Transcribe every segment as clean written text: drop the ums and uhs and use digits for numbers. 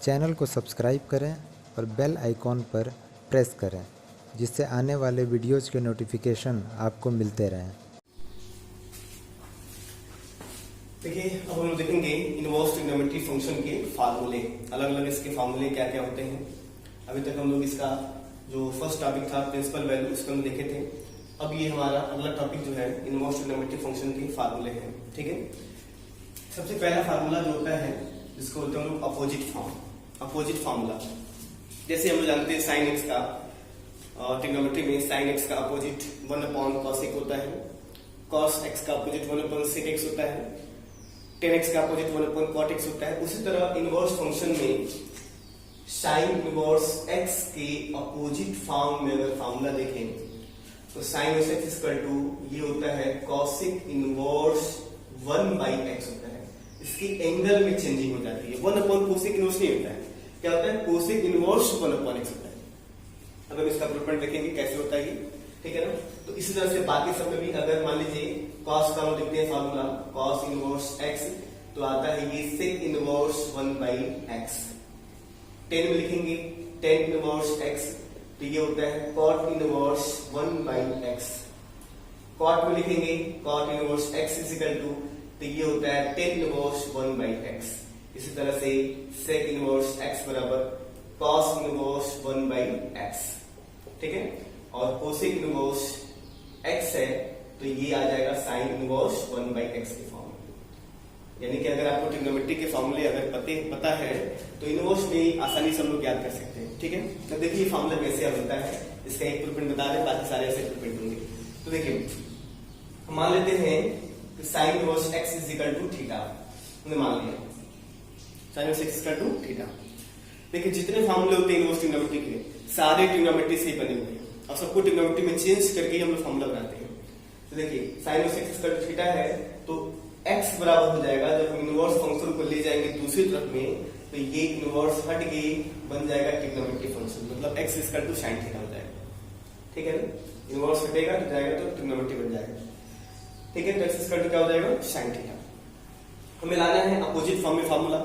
Channel को subscribe करें और बेल आइकॉन पर प्रेस करें, जिससे आने वाले वीडियोज़ के नोटिफिकेशन आपको मिलते रहें। देखिए, अब हम लोग देखेंगे इनवर्स ट्रिग्नोमेट्री फंक्शन के फार्मूले, अलग अलग इसके फार्मूले क्या क्या होते हैं। अभी तक हम लोग इसका जो फर्स्ट टॉपिक था प्रिंसिपल वैल्यू, उसको हम देखे थे। अब ये हमारा अगला टॉपिक जो है इनवर्स ट्रिग्नोमेट्री फंक्शन के फार्मूले हैं। ठीक है, सबसे पहला फार्मूला जो होता है जिसको बोलते हैं हम लोग अपोजिट फार्मूला। जैसे हम लोग जानते हैं साइन एक्स का ट्रिग्नोमेट्री में साइन एक्स का अपोजिट 1/cos होता है, cos x का अपोजिट 1/sec x होता है, tan x का अपोजिट 1/cot x होता है। उसी तरह इनवर्स फंक्शन में साइन इनवर्स x के अपोजिट फॉर्म में अगर फार्मूला देखें तो साइन x इक्वल टू ये होता है cosec इनवर्स 1/x होता है। इसकी एंगल में चेंजिंग हो जाती है, 1/cosec इनवर्स नहीं होता है। क्या होता है? cosec इनवर्स 1/x होता है। अब हम इसका प्रूफमेंट देखेंगे कैसे होता है ये, ठीक है ना। तो इसी तरह से बाकी सब में भी अगर मान लीजिए cos का हम लिखते हैं फार्मूला cos इनवर्स x, तो आता है ये sec इनवर्स 1/x। tan में लिखेंगे tan इनवर्स x, तो ये होता है cot इनवर्स 1/x। cot में लिखेंगे cot inverse x is equal to, तो ये होता है tan इनवर्स 1/x। इसी तरह से sec इनवर्स x बराबर cos इनवर्स 1/x, ठीक है। और cosec इनवर्स x है तो ये आ जाएगा sin इनवर्स 1/x के फॉर्म में। यानी कि अगर आपको ट्रिग्नोमेट्री के फॉर्मूले अगर पता है तो इनवर्स में आसानी से हम लोग याद कर सकते हैं, ठीक है। तो देखिए ये फॉर्मूला कैसे बनता है, इसका एक प्रूफमेंट बता दें, बाकी सारे ऐसे प्रूफमेंट होंगे। तो देखिए हम मान लेते हैं कि sin inverse x is equal to theta, हमने मान लिया sin inverse x equal to theta. देखिए जितने फॉर्मूले होते हैं इनवर्स ट्रिग्नोमेट्री के सारे ट्रिग्नोमेट्री से बने हुए हैं और सबको ट्रिग्नोमेट्री में चेंज करके हम लोग फॉर्मूला बनाते हैं। तो देखिए sin inverse x equal to theta है तो x बराबर हो जाएगा, जब हम इनवर्स फंक्शन को ले जाएंगे दूसरी तरफ में तो ये इनवर्स हट के बन जाएगा ट्रिग्नोमेट्री फंक्शन, मतलब x equal to sin theta हो जाएगा, ठीक है ना। इनवर्स हटेगा तो जाएगा तो ट्रिग्नोमेट्री बन जाएगा, ठीक है। तो x इक्वल टू क्या हो जाएगा? sin theta. हमें लाना है अपोजिट फॉर्म में फार्मूला,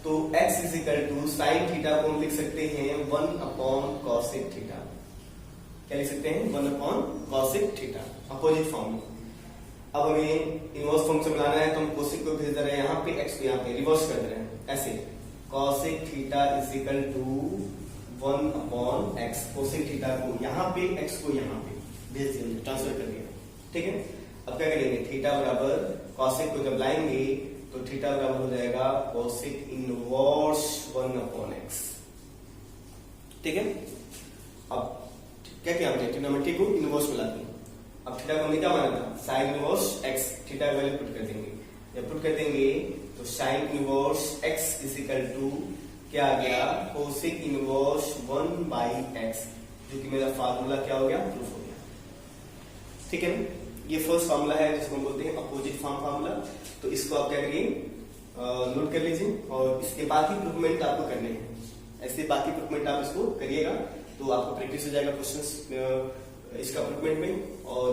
तो x is equal to sine theta को हम लिख सकते हैं 1/cosec थीटा। क्या लिख सकते हैं? 1/cosec थीटा, अपोजिट फॉर्म में। अब हमें इनवर्स फंक्शन बनाना है तो हम cosec को भेज दे रहे हैं यहाँ पे, x को यहाँ पे रिवर्स कर दे रहे हैं ऐसे, cosec theta is equal to 1/x। cosec theta को यहाँ पे, x को यहाँ पे भेज दिया, ट्रांसफर कर दिया, ठीक है। अब क्या करेंगे? थीटा बराबर cosec को जब लाएंगे तो थीटा बराबर हो जाएगा cosec इनवर्स 1/x, ठीक है। अब क्या किया हमने? ट्रिग्नोमेट्री को इनवर्स में ला दिया। अब थीटा को हमने क्या माना था? sin इनवर्स x, थीटा का वैल्यू पुट कर देंगे। जब पुट कर देंगे तो sin inverse x is equal to क्या आ गया? cosec इनवर्स 1/x, जो कि मेरा फार्मूला क्या हो गया? प्रूफ हो गया, ठीक है ना। ये फर्स्ट फार्मूला है जिसको हम बोलते हैं अपोजिट फार्मूला। तो इसको आप क्या करिए? नोट कर लीजिए और इसके बाकी प्रूफमेंट आपको करने हैं। ऐसे बाकी प्रूफमेंट आप इसको करिएगा तो आपको प्रैक्टिस हो जाएगा क्वेश्चंस इसका प्रूफमेंट में, और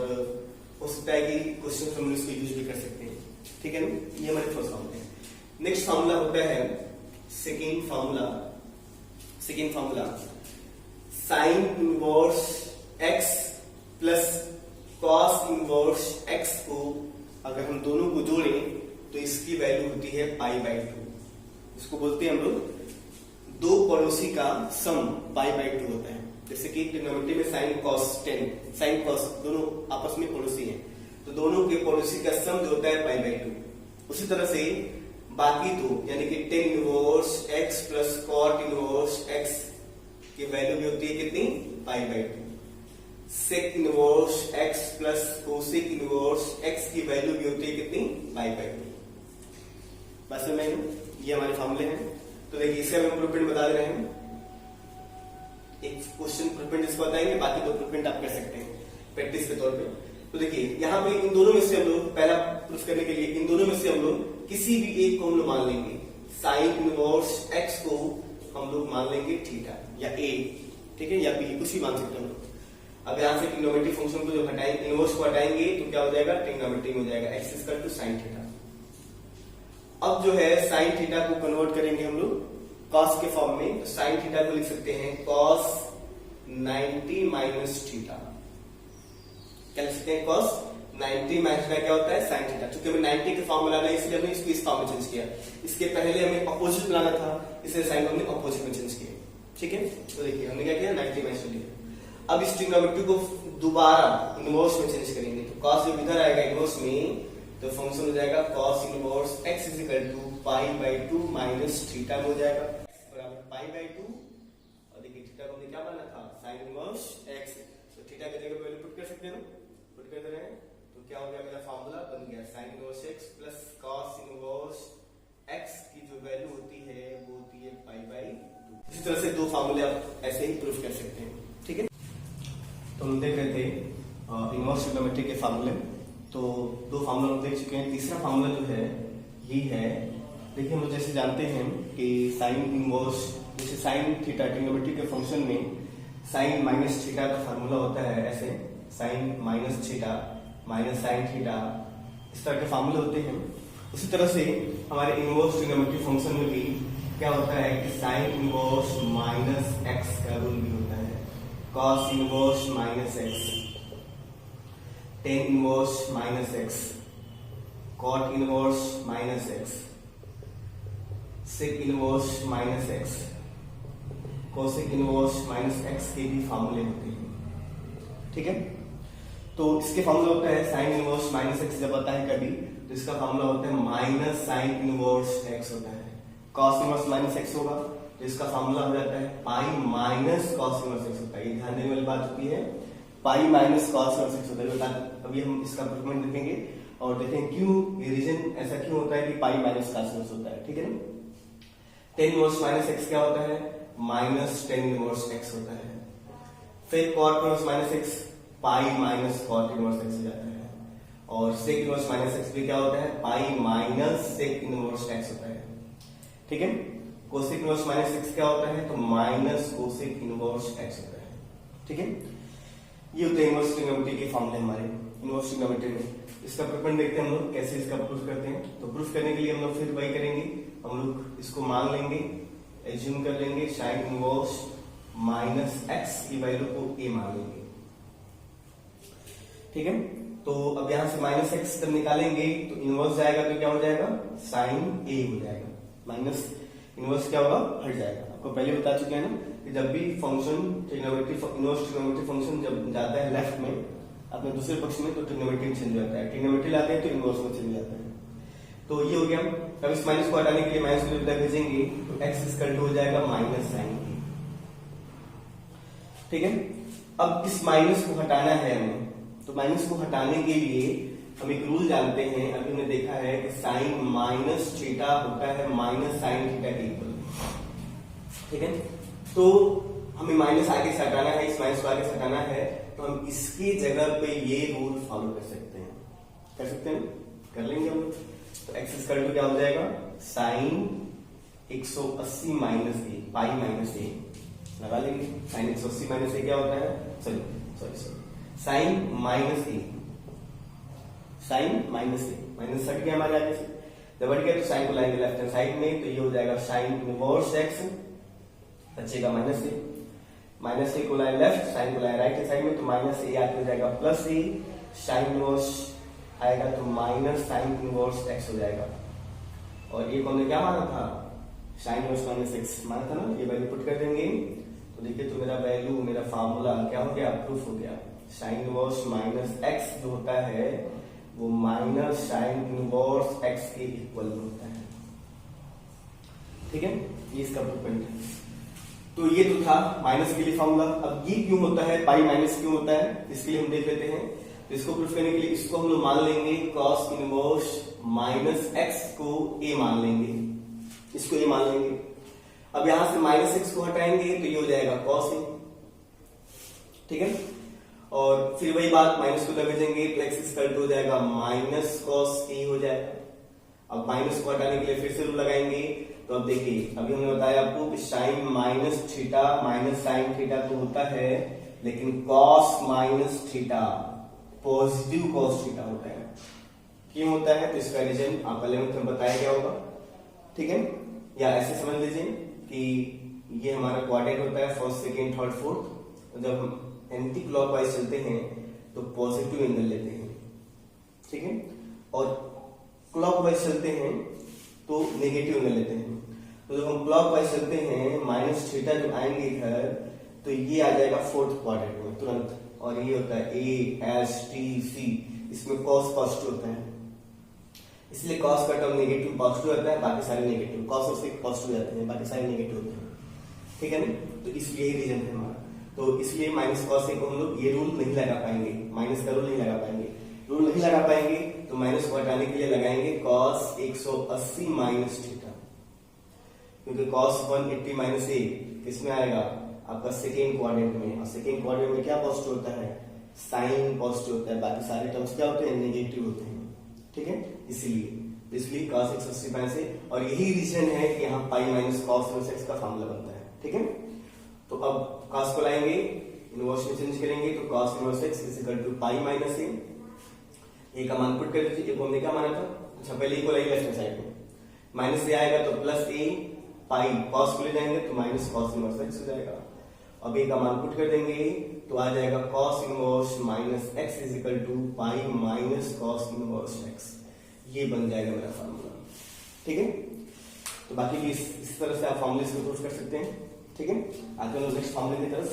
हो सकता है कि क्वेश्चन हम इसको यूज भी कर सकते हैं, ठीक है ना। ये हमारे फर्स्ट फार्मूला है। नेक्स्ट फार्मूला होता है second formula sign inverse x plus cos inverse x को अगर हम दोनों को जोड़ें तो इसकी वैल्यू होती है π/2। इसको बोलते हैं हम लोग दो पड़ोसी का सम π/2 होता है। जैसे कि ट्रिग्नोमेट्री में sin cos दोनों आपस में पड़ोसी हैं, तो दोनों के पड़ोसी का सम जो होता है π/2। उसी तरह से बाकी दो यानी कि tan inverse x plus cot inverse x की वैल्यू भी होती है कितनी? π/2। sec inverse x plus cosec inverse x की वैल्यू भी होती है कितनी? π/2। बस में ये हमारे फार्मूले हैं। तो देखिए इससे हम प्रूफमेंट बता दे रहे हैं। एक क्वेश्चन प्रूफमेंट इसको बताएंगे, बाकी दो प्रूफमेंट आप कर सकते हैं प्रैक्टिस के तौर पे। तो देखिए यहाँ पे इन दोनों में से हम लोग पहला प्रूफ करने के लिए इन दोनों में से हम लोग किसी भी एक को हम लोग मान लेंगे। साइन इनवर्स x को हम लोग मान लेंगे थीटा या a, ठीक है, या b, कुछ भी मान सकते हैं हम लोग। अब यहाँ से ट्रिग्नोमेट्री फंक्शन को जो हटाएंगे, इनवर्स को हटाएंगे तो क्या हो जाएगा? ट्रिग्नोमेट्री में हो जाएगा x equal to sin theta. अब जो है sin थीटा को कन्वर्ट करेंगे हम लोग कॉस के फॉर्म में, तो साइन थीटा को लिख सकते हैं कॉस 90 माइनस थीटा। क्या लिख सकते हैं? कॉस 90 माइनस थीटा क्या होता है? Sine theta. क्योंकि हमें 90 के फॉर्म बनाना है इसलिए हमने इसको इस फॉर्म में चेंज किया। इसके पहले हमें अपोजिट बनाना था, इसलिए साइन को हमने अपोजिट में चेंज किया। ठीक है, तो देखिए हमने क्या किया, 90 माइनस थीटा। अब इस ट्रिग्नोमेट्री को दोबारा इनवर्स में चेंज करेंगे, तो कॉस जब इधर आएगा इनवर्स में, तो फंक्शन हो जाएगा cos inverse x is equal to pi by 2 minus theta हो जाएगा बराबर पाई बाई 2। और देखिए थीटा को हमने क्या माना था? Sign inverse x। तो थीटा की जगह वैल्यू पुट कर सकते हैं ना, पुट कर दे रहे हैं, तो क्या हो गया? मेरा फार्मूला बन गया sign inverse x plus cos inverse x की जो वैल्यू होती है वो होती है पाई बाई 2। इसी तरह से दो फार्मूले आप ऐसे ही प्रूफ कर सकते हैं। ठीक है, तो हम देख रहे थे इनवर्स ट्रिग्नोमेट्री के फार्मूले। तो दो फार्मूला हम देख चुके हैं। तीसरा फार्मूला जो है ये है, देखिए हम जैसे जानते हैं कि साइन इनवर्स, जैसे साइन थीटा ट्रिग्नोमेट्री के फंक्शन में साइन माइनस थीटा का फार्मूला होता है ऐसे, sine minus theta minus sine theta, इस तरह के फार्मूले होते हैं। उसी तरह से हमारे इनवर्स ट्रिग्नोमेट्री फंक्शन में भी क्या होता है कि साइन इनवर्स माइनस एक्स का रूल भी होता है, cos inverse minus x, tan inverse minus x, cot inverse minus x, sec inverse minus x, cosec inverse minus x के भी फार्मूले होते हैं। ठीक है, तो इसके फार्मूला होता है साइन इनवर्स माइनस एक्स जब आता है कभी, तो इसका फार्मूला होता है माइनस साइन इनवर्स एक्स होता है। कॉस इनवर्स माइनस एक्स होगा तो इसका फार्मूला हो जाता है pi minus cos inverse x होता है। ये ध्यान देने वाली बात होती है, pi minus cos inverse x होता है। अभी हम इसका प्रूफमेंट देखेंगे और देखेंगे क्यों ये रीजन ऐसा क्यों होता है कि पाई माइनस कॉस इनवर्स होता है। ठीक है ना, टेन इनवर्स माइनस एक्स क्या होता है? माइनस टेन इनवर्स एक्स होता है। फिर cot inverse minus x pi minus cot inverse x हो जाता है। और सेक इनवर्स माइनस एक्स भी क्या होता है? Pi minus sec inverse x होता है। ठीक है, कोसेक इनवर्स माइनस एक्स क्या होता है? तो माइनस कोसेक इनवर्स एक्स होता है। ठीक है, ये होते हैं इनवर्स ट्रिग्नोमेट्री के फॉर्मूले हमारे इनवर्स ट्रिग्नोमेट्री में। इसका प्रूफमेंट देखते हैं हम लोग कैसे इसका प्रूफ करते हैं। तो प्रूफ करने के लिए हम लोग फिर वही करेंगे, हम लोग इसको मान लेंगे, एज्यूम कर लेंगे साइन इनवर्स माइनस एक्स की वैल्यू को ए मान लेंगे। ठीक है, तो अब यहां से माइनस एक्स जब निकालेंगे तो इनवर्स जाएगा तो क्या हो जाएगा? साइन ए हो जाएगा, माइनस इनवर्स क्या होगा? हट जाएगा। आपको पहले बता चुके हैं ना कि जब भी function trigonometry inverse trigonometry function जब जाता है लेफ्ट में अपने दूसरे पक्ष में तो ट्रिग्नोमेट्री चेंज हो जाता है, ट्रिग्नोमेट्री लाते हैं तो इनवर्स में चेंज जाता है। तो ये हो गया। अब इस माइनस को हटाने के लिए माइनस को जब भेजेंगे तो एक्स इक्वल टू हो जाएगा माइनस साइन ए। ठीक है, अब इस माइनस को हटाना है हमें, तो माइनस को हटाने के लिए हम एक रूल जानते हैं, अभी हमने देखा है कि साइन माइनस थीटा होता है माइनस साइन थीटा के इक्वल। ठीक है, तो हमें माइनस आगे से हटाना है, इस माइनस को आगे से हटाना है, तो हम इसकी जगह पे ये रूल फॉलो कर सकते हैं। कर सकते हैं, कर लेंगे हम। तो एक्स इक्वल टू क्या हो जाएगा? साइन 180 माइनस ए पाई माइनस ए लगा लेंगे। साइन 180 माइनस ए क्या होता है? सॉरी साइन माइनस ए, साइन माइनस ए, माइनस हट गया हमारे आगे से, जब हट गया तो साइन को लाएंगे लेफ्ट हैंड साइड में, तो ये हो जाएगा साइन इनवर्स एक्स बचेगा माइनस ए, माइनस ए को लाए लेफ्ट, साइन को लाए राइट हैंड साइड में, तो माइनस ए आके हो जाएगा प्लस ए, साइन इनवर्स आएगा तो माइनस साइन इनवर्स एक्स हो जाएगा। और ये हमने क्या माना था? साइन इनवर्स माइनस एक्स माना था ना, ये वैल्यू पुट कर देंगे तो देखिए तो मेरा वैल्यू, मेरा फार्मूला क्या हो गया? प्रूफ हो गया। साइन इनवर्स माइनस एक्स जो होता है वो माइनस साइन इनवर्स एक्स के इक्वल होता है। ठीक है, ये इसका प्रूफमेंट है। तो ये तो था माइनस के लिए फार्मूला। अब ये क्यों होता है, पाई माइनस क्यों होता है, इसके लिए हम देख लेते हैं। तो इसको प्रूफ करने के लिए इसको हम लोग मान लेंगे कॉस इनवर्स माइनस एक्स को ए मान लेंगे, इसको ए मान लेंगे। अब यहां से माइनस एक्स को हटाएंगे तो ये हो जाएगा कॉस ए। ठीक है, और फिर वही बात माइनस को भेजेंगे तो एक्स इक्वल टू हो जाएगा माइनस कॉस ए हो जाएगा। अब माइनस को हटाने के लिए फिर से रूल लगाएंगे। तो अब देखिए अभी हमने बताया आपको कि sine minus theta minus sine theta तो होता है, लेकिन cos minus theta positive cos theta होता है। क्यों होता है? तो इसका रीजन आपका 11th में बताया गया होगा। ठीक है, या ऐसे समझ लीजिए कि ये हमारा क्वाड्रेंट होता है फर्स्ट सेकेंड थर्ड फोर्थ। जब हम एंटी क्लॉकवाइज चलते हैं तो पॉजिटिव एंगल लेते हैं, ठीक है, और क्लॉकवाइज चलते हैं तो नेगेटिव एंगल लेते हैं। तो जब हम क्लॉकवाइज चलते हैं माइनस थीटा जब आएंगे इधर तो ये आ जाएगा फोर्थ क्वाड्रेंट में तुरंत, और ये होता है ए एस टी सी, इसमें कॉस पॉजिटिव होता है, इसलिए कॉस का टर्म नेगेटिव पॉजिटिव आता है, बाकी सारे नेगेटिव, कॉस और सेक पॉजिटिव जाते हैं, बाकी सारे नेगेटिव होते हैं, ठीक है ना। तो इसलिए यही रीजन है हमारा। तो इसलिए माइनस कॉस को हम लोग ये रूल नहीं लगा पाएंगे, माइनस का रूल नहीं लगा पाएंगे। रूल नहीं लगा पाएंगे तो माइनस को हटाने के लिए लगाएंगे कॉस 180 माइनस थीटा, क्योंकि कॉस 180 माइनस ए किसमें आएगा, आपका सेकेंड क्वाड्रेंट में, और सेकेंड क्वाड्रेंट में क्या पॉजिटिव होता है, साइन पॉजिटिव होता है, बाकी सारे टर्म्स क्या होते हैं, नेगेटिव होते हैं, ठीक है। इसलिए cos 180 माइनस ए, और यही रीजन है कि यहाँ पाई माइनस कॉस इनवर्स एक्स का फॉर्मूला बनता है, ठीक है। तो अब cos को लाएंगे, इनवर्स में चेंज करेंगे तो cos inverse x is equal to pi minus a का मान पुट कर दीजिए। हमने क्या माना था, अच्छा पहले ए को लाइए लेफ्ट साइड में, माइनस ए आएगा तो प्लस ए, पाई कॉस को ले जाएंगे तो माइनस कॉस इनवर्स एक्स हो जाएगा। अब ए का मान पुट कर देंगे तो आ जाएगा cos inverse minus x is equal to pi minus cos inverse x, ये बन जाएगा मेरा फार्मूला, ठीक है। तो बाकी भी इस तरह से आप फॉर्मूले को प्रूव कर सकते हैं, ठीक है। आगे हम नेक्स्ट फॉर्मूले की तरफ।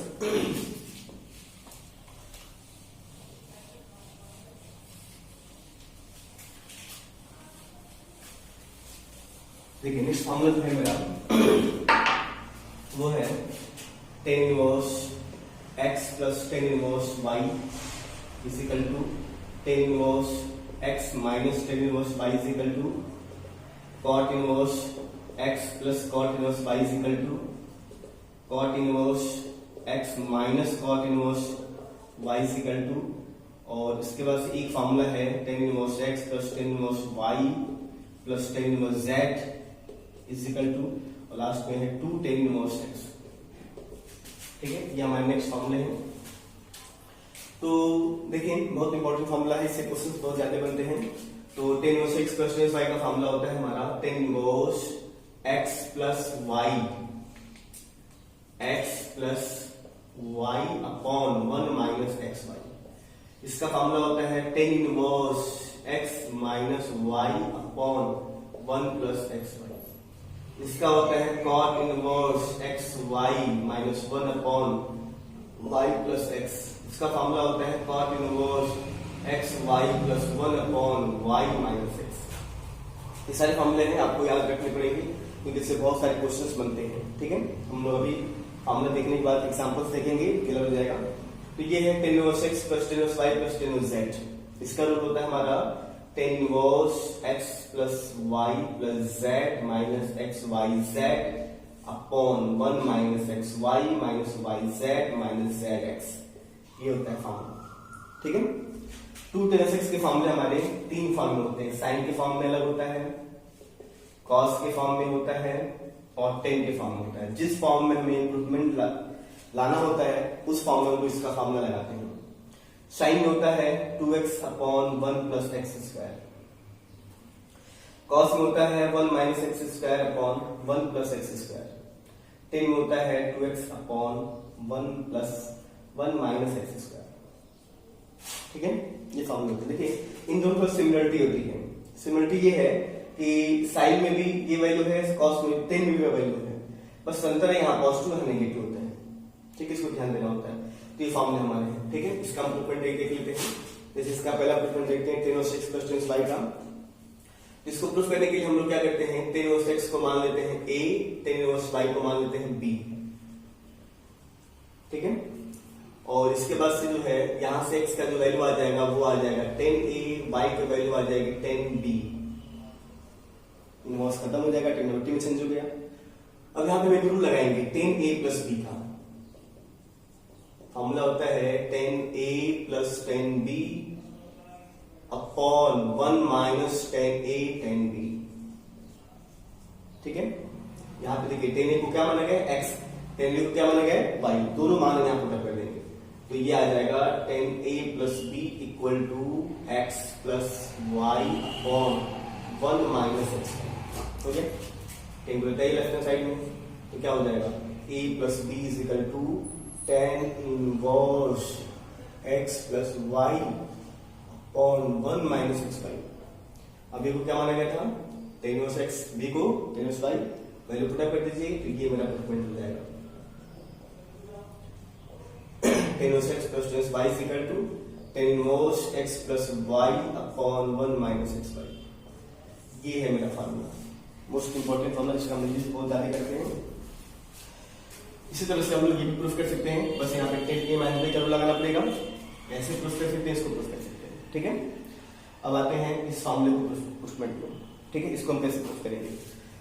देखिए नेक्स्ट फॉर्मूला जो है मेरा वो है tan inverse x plus tan inverse y is equal to tan inverse x minus tan inverse y is equal to cot inverse x plus cot inverse y is equal to cot inverse x minus cot inverse y is equal to, और इसके बाद एक formula है tan inverse x plus tan inverse y plus tan inverse z is equal to, और last में है 2 tan inverse x, ठीक है। ये हमारे नेक्स्ट फॉर्मूले हैं। तो देखिए बहुत इंपॉर्टेंट फॉर्मूला है, इससे क्वेश्चंस बहुत ज्यादा बनते हैं। तो tan inverse x plus tan inverse y का फॉर्मूला होता है हमारा tan inverse x plus y upon 1 minus xy। इसका फॉर्मूला होता है tan inverse x minus y upon 1 plus xy। इसका होता है cot inverse xy minus 1 upon y plus x। इसका फॉर्मूला होता है cot inverse xy plus 1 upon y minus x। ये सारे फॉर्मूले हैं, आपको याद रखने पड़ेंगे क्योंकि इससे बहुत सारे क्वेश्चंस बनते हैं, ठीक है। हम लोग अभी फॉर्मूला देखने के बाद एग्जांपल्स देखेंगे, क्लियर हो जाएगा। तो ये है tan inverse x plus tan inverse y plus tan inverse z। इसका रूल होता है हमारा tan inverse x plus y plus z minus xyz upon 1 minus xy minus yz minus zx, ये होता है फॉर्मूला, ठीक है। 2 tan x के फॉर्मूले हमारे 3 फॉर्म में होते हैं, साइन के फॉर्म में अलग होता है, कॉस के फॉर्म में होता है और tan के फॉर्म में होता है। जिस फॉर्म में हमें इंप्रूवमेंट लाना होता है उस फॉर्म में इसका फॉर्मूला लगाते हैं। साइन होता है 2x upon 1 plus x square, cos में होता है 1 minus x square upon 1 plus x square, tan में होता है 2x upon 1 plus 1 minus x square, ठीक है। ये फॉर्मूला होता है। देखिए इन दोनों पर सिमिलरिटी होती है। सिमिलरिटी ये है कि साइन में भी ये वैल्यू है, कॉस में tan में भी वैल्यू है, बस अंतर है यहाँ पॉजिटिव और नेगेटिव होता है, ठीक है। इसको ध्यान देना होता है। तो ये फॉर्मूले हमारे हैं, ठीक है। इसका हम प्रूफमेंट देख लेते हैं। जैसे इसका पहला प्रूफमेंट देखते हैं tan inverse x plus tan inverse y का। इसको प्रूफ करने के लिए हम लोग क्या करते हैं, tan इनवर्स x को मान लेते हैं a, tan इनवर्स y को मान लेते हैं b, ठीक है। और इसके बाद से जो है यहां से x का जो वैल्यू आ जाएगा वो आ जाएगा tan a, y की वैल्यू आ जाएगी tan b। इनवर्स खत्म हो जाएगा, tan में चेंज हो गया। अब यहाँ पे हम रूल लगाएंगे tan a प्लस b का। फॉर्मूला होता है tan a plus tan b upon 1 minus tan a tan b, ठीक है। यहाँ पे देखिए tan a को क्या माना गया x, tan b को क्या माना गया y, दोनों मान यहाँ पुट कर देंगे तो ये आ जाएगा tan a plus b equal to x plus y upon 1 minus x, हो गया। tan को लेता है लेफ्ट हैंड साइड में तो क्या क्या हो जाएगा, a plus b is equal to tan inverse x plus y upon 1 minus x y. अभी को क्या माना गया था, tan इनवर्स x, b को tan inverse y, value put कर दीजिए तो ये मेरा प्रूफमेंट हो जाएगा। tan inverse x plus tan inverse y is equal to tan inverse x plus y upon 1 minus x y. ये है मेरा फार्मूला, मोस्ट इंपॉर्टेंट फार्मूला जिसका हम यूज बहुत ज्यादा करते हैं। इसी तरह से हम लोग ये भी प्रूफ कर सकते हैं, बस यहाँ पे tan a माइनस b का रूल लगाना पड़ेगा, ऐसे प्रूफ कर सकते हैं, इसको प्रूफ कर सकते हैं। ठीक है, अब आते हैं इस फार्मूले को प्रूफमेंट को। ठीक है, इसको हम कैसे प्रूफ करेंगे,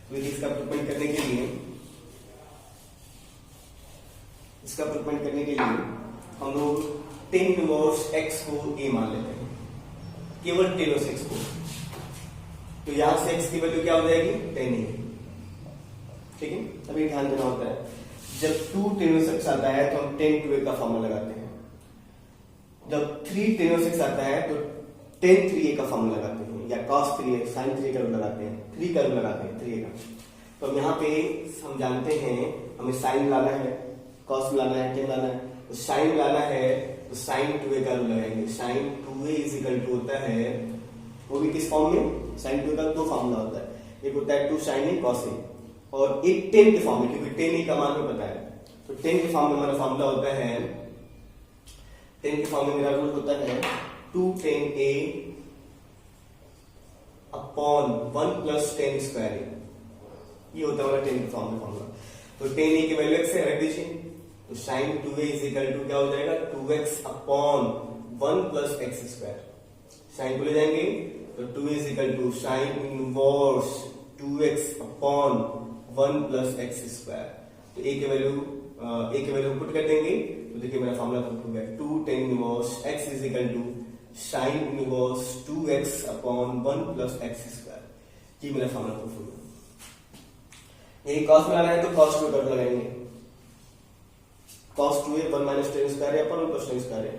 तो इसका प्रूफमेंट करने के लिए हम लोग tan इनवर्स x को a मान लेते हैं, केवल tan इनवर्स x को। तो यहां से x की वैल्यू क्या हो जाएगी, tan a। ठीक है, अभी ध्यान देना होता है, जब 2 tan इनवर्स x आता है तो हम tan 2a का फॉर्मूला लगाते हैं, जब 3 tan इनवर्स x आता है तो tan 3a का फॉर्मूला लगाते हैं, या cos 3a sin 3a का रूल लगाते हैं, 3 का रूल लगाते हैं 3a का। तो हम यहाँ पे हम जानते हैं हमें sin लाना है, cos लाना है, tan लाना है, तो sin लाना है तो sin 2a का रूल लगाएंगे। sin 2a is equal to होता है, वो भी किस फॉर्म में, sin 2a का दो फॉर्मूला होता है, एक होता है 2 sin a cos a, और एक tan के फॉर्म में, क्योंकि tan a का मान हमें पता है, तो tan के फॉर्म में हमारा फॉर्मूला होता है, tan के फॉर्म में मेरा रूल होता है 2 tan a upon 1 plus tan square a। ये होता है हमारा tan के फॉर्म में फॉर्मूला। तो tan a की वैल्यू x है, रख दीजिए, तो sin 2a is equal to क्या हो जाएगा, 2x upon 1 plus x square. Sine को ले जाएंगे तो 2 is equal to sin inverse 2x upon 1 plus x square. तो a की वैल्यू पुट कर देंगे तो देखिए मेरा फॉर्मूला कंप्लीट हो गया, 2 tan inverse x is equal to sin inverse 2x upon 1 plus x square. ये मेरा फॉर्मूला प्रूफ हो गया। ये cos में लाना है तो cos 2 कर लगाएंगे, cos 2a 1 minus tan square है अपॉन 1 प्लस tan स्क्वायर है,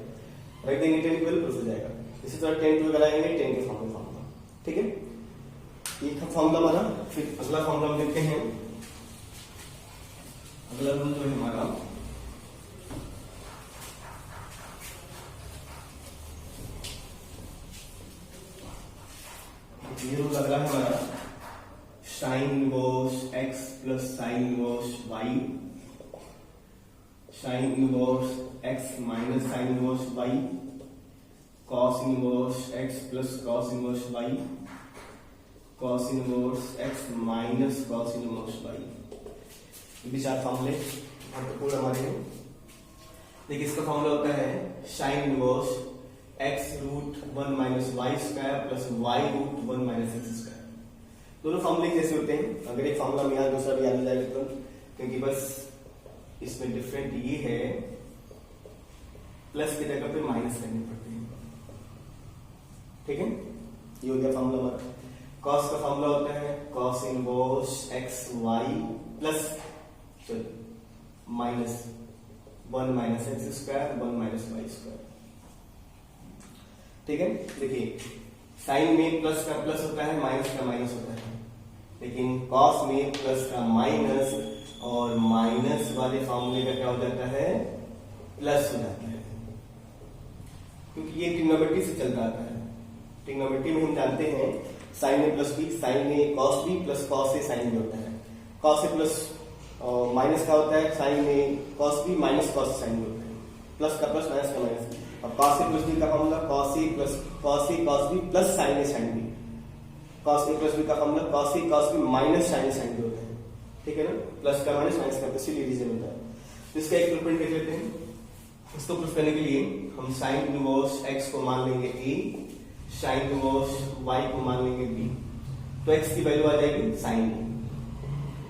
रख देंगे, tan की वैल्यू प्रूफ हो जाएगा। इसी तरह tan 2 लगाएंगे, tan के फॉर्म में फॉर्मूला। ठीक है, ये फॉर्मूला हमारा। फिर अगला फॉर्मूला हम देखते हैं, अगला रूल जो है हमारा, ये रूल लग रहा है हमारा sin inverse x plus sin inverse y, sin inverse x minus sin inverse y, cos inverse x plus cos inverse y, cos inverse x minus cos inverse y। ये भी चार फॉर्मूले महत्वपूर्ण हमारे हैं। देखिए इसका फॉर्मूला होता है sin inverse x root 1 minus y square plus y root 1 minus x square. दोनों फॉर्मूले जैसे होते हैं, अगर एक फॉर्मूला में दूसरा भी याद हो जाएगा तो, क्योंकि बस इसमें डिफरेंट ये है, प्लस की जगह पे माइनस करने पड़ते हैं। ठीक है, ये हो गया फॉर्मूला हमारा। cos का फॉर्मूला होता है cos inverse x y plus minus 1 minus x square 1 minus y square. ठीक है, देखिए साइन में प्लस का प्लस होता है, माइनस का माइनस होता है, लेकिन कॉस में प्लस का माइनस और माइनस वाले फॉर्मूले का क्या हो जाता है, प्लस हो जाता है, क्योंकि ये ट्रिग्नोमेट्री से चल रहा है। ट्रिग्नोमेट्री में हम जानते हैं sine a plus b, sine a cos b plus cos a sine b होता है, कॉस ए प्लस माइनस का होता है sine a cos b minus cos sine b होता है, प्लस का प्लस माइनस का माइनस। अब cos a प्लस बी का formula cos a plus cos a cos b plus sin a sin b, cos a plus b का formula cos a cos b minus sin a sin b होता है। ठीक है ना, plus का minus minus का इसीलिए रीजन होता है। तो इसका एक प्रूफ देख लेते हैं। इसको प्रूफ करने के लिए हम sin इनवर्स x को मान लेंगे a, sin इनवर्स y को मान लेंगे b, तो x की वैल्यू आ जाएगी sin a,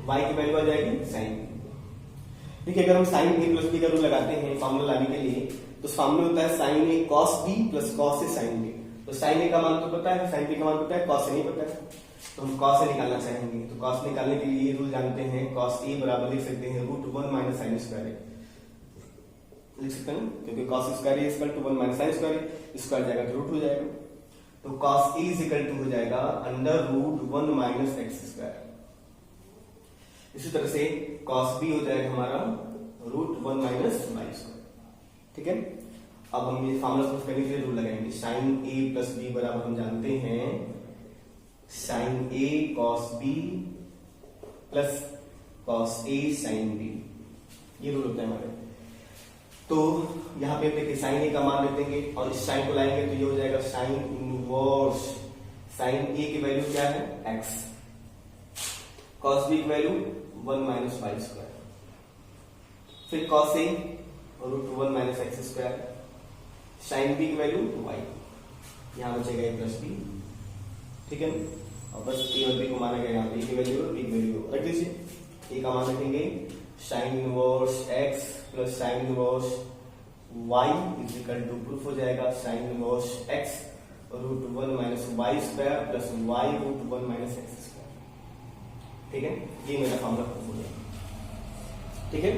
y की वैल्यू आ जाएगी sin b। देखिए अगर हम sin a प्लस b का रूल लगाते हैं फॉर्मूला लाने के लिए, तो सामने होता है sin a cos b plus cos a sin b। तो sin a का मान तो पता है, sin b का मान पता है, cos a नहीं पता है, तो हम cos a निकालना चाहेंगे। तो cos निकालने के लिए रूल जानते हैं, cos a बराबर लिख सकते हैं root 1 minus sine square a, लिख सकते हैं, क्योंकि cos square a equal to 1 minus sine square a, square जाएगा तो रूट हो जाएगा, तो cos a is equal to हो जाएगा under root 1 minus x square. इसी तरह से cos b हो जाएगा हमारा √1 माइनस y स्क्वायर। ठीक है, अब हम ये फॉर्मूला प्रूफ करने के लिए रूल लगाएंगे। साइन a प्लस बी बराबर हम जानते हैं sine a cos b plus cos a sine b, ये रूल होता है हमारे। तो यहाँ पे देखिए साइन a का मान रख देंगे और इस साइन को लाएंगे तो ये हो जाएगा साइन इनवर्स साइन a की वैल्यू क्या है x, cos b की वैल्यू 1 माइनस y स्क्वायर, फिर cos a √1 minus x square, sine b की वैल्यू y, यहाँ बचेगा a प्लस b। ठीक है, और बस a और b को माना गया, यहाँ पे a की वैल्यू और b की वैल्यू रख दीजिए। a का मान रखेंगे sine inverse x plus sine inverse y is equal to proof हो जाएगा sine inverse x √1 minus y square plus y √1 minus x square. ठीक है, ये मेरा फॉर्मूला प्रूफ हो जाएगा। ठीक है,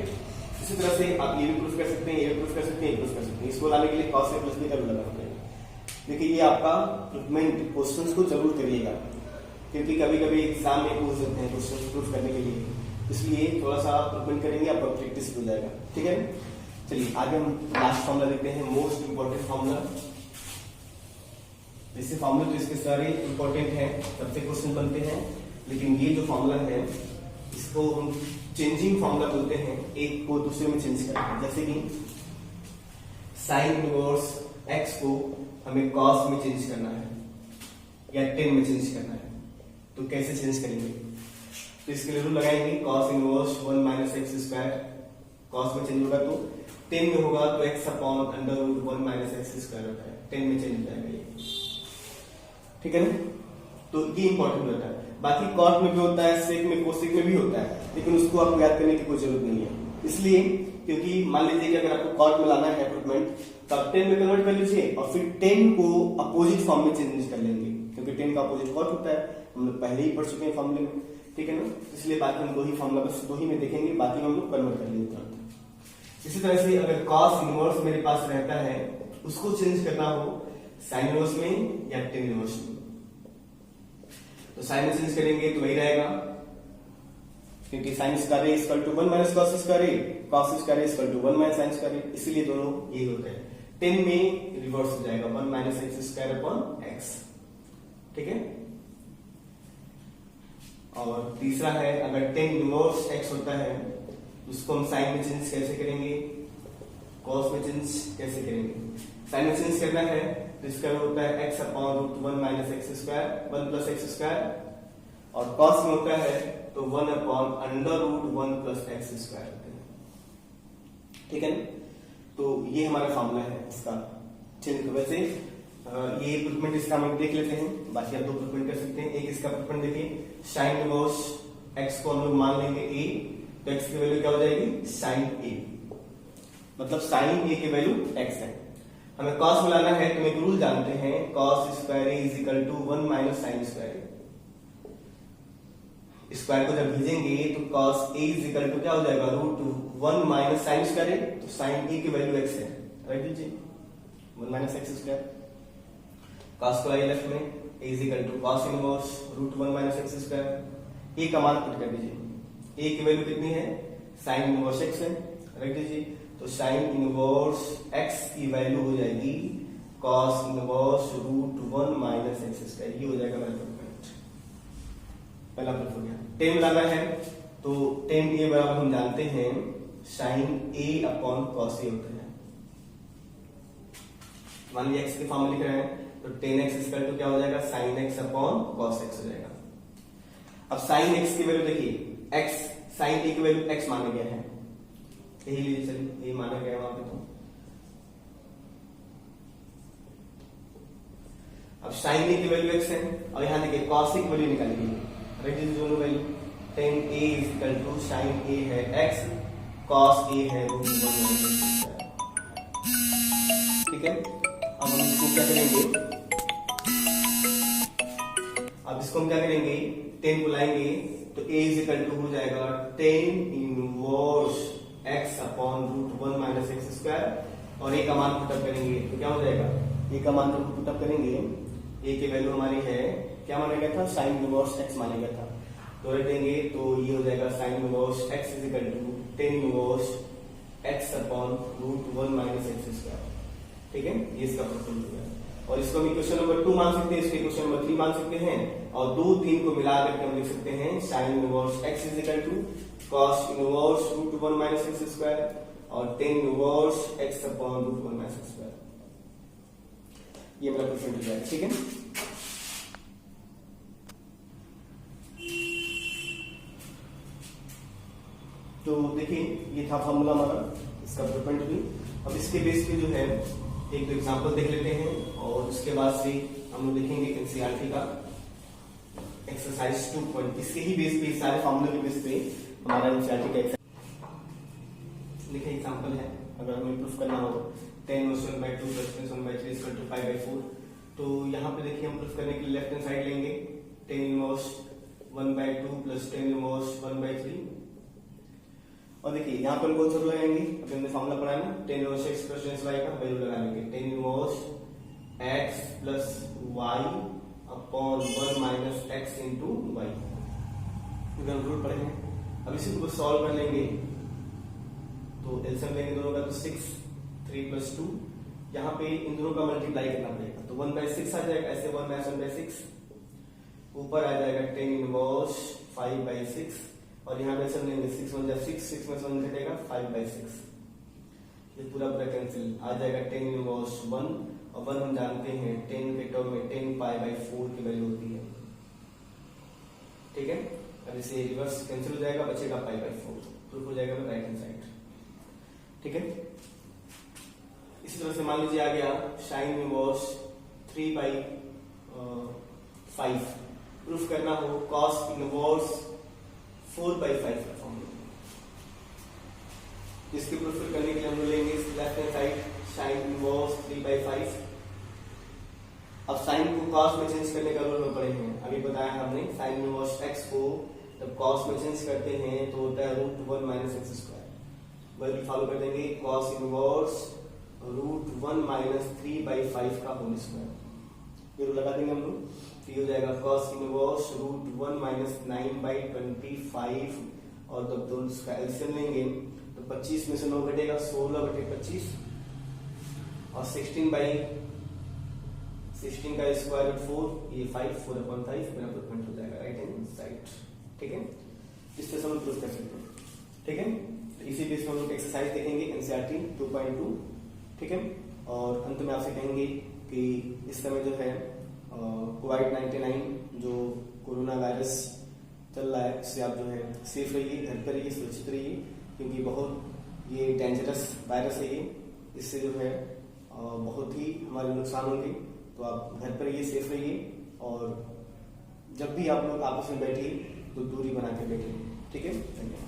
इसी तरह से आप ये भी प्रूफ कर सकते हैं, ये भी प्रूफ कर सकते हैं, ये प्रूफ कर सकते हैं। इसको लाने के लिए cos a प्लस b का रूल लगाना पड़ेगा। देखिए ये आपका प्रूफमेंट क्वेश्चंस को जरूर करिएगा, क्योंकि कभी कभी एग्जाम में पूछ देते हैं क्वेश्चन प्रूफ करने के लिए, इसलिए थोड़ा सा प्रूफमेंट करेंगे, आपका प्रैक्टिस हो जाएगा। ठीक है, चलिए आगे हम लास्ट फॉर्मूला देखते हैं, मोस्ट इंपॉर्टेंट फॉर्मूला। जैसे फॉर्मूला तो इसके सारे इंपॉर्टेंट हैं, सबसे क्वेश्चन बनते हैं, लेकिन ये जो फॉर्मूला है इसको हम चेंजिंग फॉर्मूला बोलते हैं, एक को दूसरे में चेंज करते हैं। जैसे कि साइन इनवर्स x को हमें cos में चेंज करना है या tan में चेंज करना है, तो कैसे चेंज करेंगे? तो इसके लिए रूल लगाएंगे cos inverse 1 minus x square, cos में चेंज होगा तो tan में होगा तो x upon √1 minus x square होता है, tan में चेंज हो जाएगा ये। ठीक है ना, तो ये इंपॉर्टेंट होता है। बाकी cot में भी होता है, sec में cosec में भी होता है, लेकिन उसको आपको याद करने की कोई जरूरत नहीं है, इसलिए क्योंकि मान लीजिए कि अगर आपको cot में लाना है प्रूफमेंट तो आप tan में कन्वर्ट कर लीजिए और फिर tan को अपोजिट फॉर्म में चेंज कर लेंगे, क्योंकि tan का अपोजिट cot होता है, हम लोग पहले ही पढ़ चुके हैं फॉर्मूले में। ठीक है ना, इसलिए बाकी हम दो ही फॉर्मूला बस दो ही में देखेंगे, बाकी हम लोग कन्वर्ट कर लेंगे। इसी तरह से अगर cos इनवर्स मेरे पास रहता है, उसको चेंज करना हो साइन इनवर्स में या tan इनवर्स में, तो साइन में चेंज करेंगे तो वही रहेगा, क्योंकि sine square is equal to 1 minus cos square, cos square is equal to 1 minus sin square, इसीलिए दोनों ये होते हैं। tan में रिवर्स हो जाएगा 1 minus x square upon x। ठीक है, और तीसरा है अगर tan इनवर्स x होता है उसको हम साइन में चेंज कैसे करेंगे, cos में चेंज कैसे करेंगे? साइन में चेंज करना है तो इसका होता है x upon √1 minus x square 1 plus x square, और cos में होता है तो 1 अपॉन √1 प्लस x स्क्वायर होता है। ठीक है, तो ये हमारा फॉर्मूला है इसका चेंज। तो वैसे ये प्रूफमेंट इसका हम देख लेते हैं, बाकी आप दो प्रूफमेंट कर सकते हैं। एक इसका प्रूफमेंट देखिए, साइन इनवर्स x को हम लोग मान लेंगे a, तो x की वैल्यू क्या हो जाएगी साइन a, मतलब साइन a की वैल्यू x है। हमें cos मिलाना है तो एक रूल जानते हैं, cos square is equal to 1 minus sine square. Square को जब भेजेंगे तो cos a is equal to क्या हो जाएगा √1 माइनस साइन स्क्वायर, तो साइन a की वैल्यू x है, राइट दीजिए 1 माइनस x स्क्वायर, cos को लेफ्ट में a is equal to cos inverse √1 minus x square. a का मान पुट कर दीजिए, a की वैल्यू कितनी है साइन इनवर्स x है, राइट दीजिए, तो साइन इनवर्स x की वैल्यू हो जाएगी cos inverse √1 minus x square. ये हो जाएगा मेरा प्रूफमेंट, पहला प्रूफ हो गया। tan मिलाना है तो tan a बराबर हम जानते हैं sine a upon cos a होता है। मान लीजिए x के फॉर्म में लिख रहे हैं तो tan x इक्वल टू क्या हो जाएगा sine x upon cos x हो जाएगा। अब साइन x की वैल्यू देखिए, x साइन a की वैल्यू x माना गया है, यही लीजिए, चलिए यही माना गया वहां पे। तो अब साइन a की वैल्यू x है और यहां देखिए cos a की वैल्यू निकालेंगे, राइट दीजिए दोनों value, tan a is equal to sine a है x, cos a है √1। ठीक है, अब हम इसको क्या करेंगे, अब इसको हम क्या करेंगे, tan को लाएंगे तो a इज इक्वल टू हो जाएगा tan inverse x upon √1 minus x square, और a का मान पुटअप करेंगे तो क्या हो जाएगा, a का मान पुटअप करेंगे, a की वैल्यू हमारी है क्या माना गया था साइन इनवर्स x माना गया था, तो रख देंगे तो ये हो जाएगा sine inverse x is equal to tan inverse x upon root 1 minus x square. ठीक है, ये इसका प्रोपोर्शनल हो गया। और इसको हम इक्वेशन नंबर 2 मान सकते हैं, इसको इक्वेशन नंबर 3 मान सकते हैं, और 2 3 को मिला करके हम लिख सकते हैं sine inverse x is equal to cos inverse root 1 minus x square और tan inverse x upon root 1 minus x square. ये मेरा क्वेश्चन हो जाएगा। ठीक है, तो देखिए ये था फॉर्मूला हमारा, इसका प्रोपेंट भी। अब इसके बेस पे जो है एक दो एग्जांपल देख लेते हैं और उसके बाद से हम लोग देखेंगे एनसीईआरटी का एक्सरसाइज 2. इसके ही बेस पे, सारे फॉर्मूले के बेस पे हमारा एनसीईआरटी का एक्सरसाइज। देखिए एग्जांपल है, अगर हमें प्रूफ करना हो 10 - 1/2 + 1/3 = 5/4, तो यहाँ पे देखिए हम प्रूफ करने के लिए लेफ्ट हैंड साइड लेंगे 10 इनवर्स 1/2 + 10 इनवर्स 1/3। और देखिए यहाँ पर कौन सा रूल लगाएंगे, अभी हमने फॉर्मूला पढ़ा है ना, 10 इनवर्स x + 10 y का वही रूल लगाएंगे 10 inverse x + y upon 1 minus x into y. Rule पढ़े हैं। अब इसी को सॉल्व कर लेंगे तो एलसीएम लेंगे दोनों का, तो 6 3 + 2, यहाँ पे इन दोनों का मल्टीप्लाई करना पड़ेगा, तो 1/6 आ जाएगा, ऐसे 1 - 1/6 ऊपर आ जाएगा 10 इनवर्स 5/6, और यहाँ पे सब लेंगे 6 × 1 = 6, 6 में 1 घटेगा 5/6, ये पूरा पूरा कैंसिल आ जाएगा 10 इनवर्स 1, और 1 हम जानते हैं 10 के टर्म में 10 π/4 की वैल्यू होती है। ठीक है, अब इसे रिवर्स कैंसिल हो जाएगा, बचेगा π/4, प्रूफ हो जाएगा राइट हैंड साइड। ठीक है, इसी तरह से मान लीजिए आ गया साइन इनवर्स 3/5, प्रूफ करना हो कॉस इनवर्स 4/5 का फॉर्मूला। इसके प्रूफ करने के लिए हम लेंगे left hand side sine inverse 3/5। अब साइन को कॉस में चेंज करने का रूल में पढ़े हैं, अभी बताया हमने साइन इनवर्स x को जब कॉस में चेंज करते हैं तो होता है रूट 1 माइनस एक्स स्क्वायर। वही फॉलो कर देंगे कॉस इनवर्स रूट 1 माइनस 3/5 का होल स्क्वायर, ये रूल लगा देंगे हम लोग, तो ये हो जाएगा cos इनवर्स रूट 1 माइनस 9/25, और जब दोनों इसका एलसीएम लेंगे तो 25 में से 9 घटेगा 16/25, और 16/16 का स्क्वायर रूट 4, ये 5 4/5 मेरा प्रूफ हो जाएगा राइट हैंड साइड। ठीक है, इस तरह से हम प्रूफ कर सकते हैं। ठीक है, तो इसी बेस पर हम लोग एक्सरसाइज देखेंगे एनसीईआरटी 2.2। ठीक है, और अंत में आपसे कहेंगे कि इस समय जो है कोविड-19 जो कोरोना वायरस चल रहा है, इससे आप जो है सेफ रहिए, घर पर रहिए, सुरक्षित रहिए, क्योंकि बहुत ये डेंजरस वायरस है ये, इससे जो है बहुत ही हमारे नुकसान होंगे। तो आप घर पर रहिए, सेफ रहिए, और जब भी आप लोग आपस में बैठिए तो दूरी बना के बैठिए। ठीक है, धन्यवाद।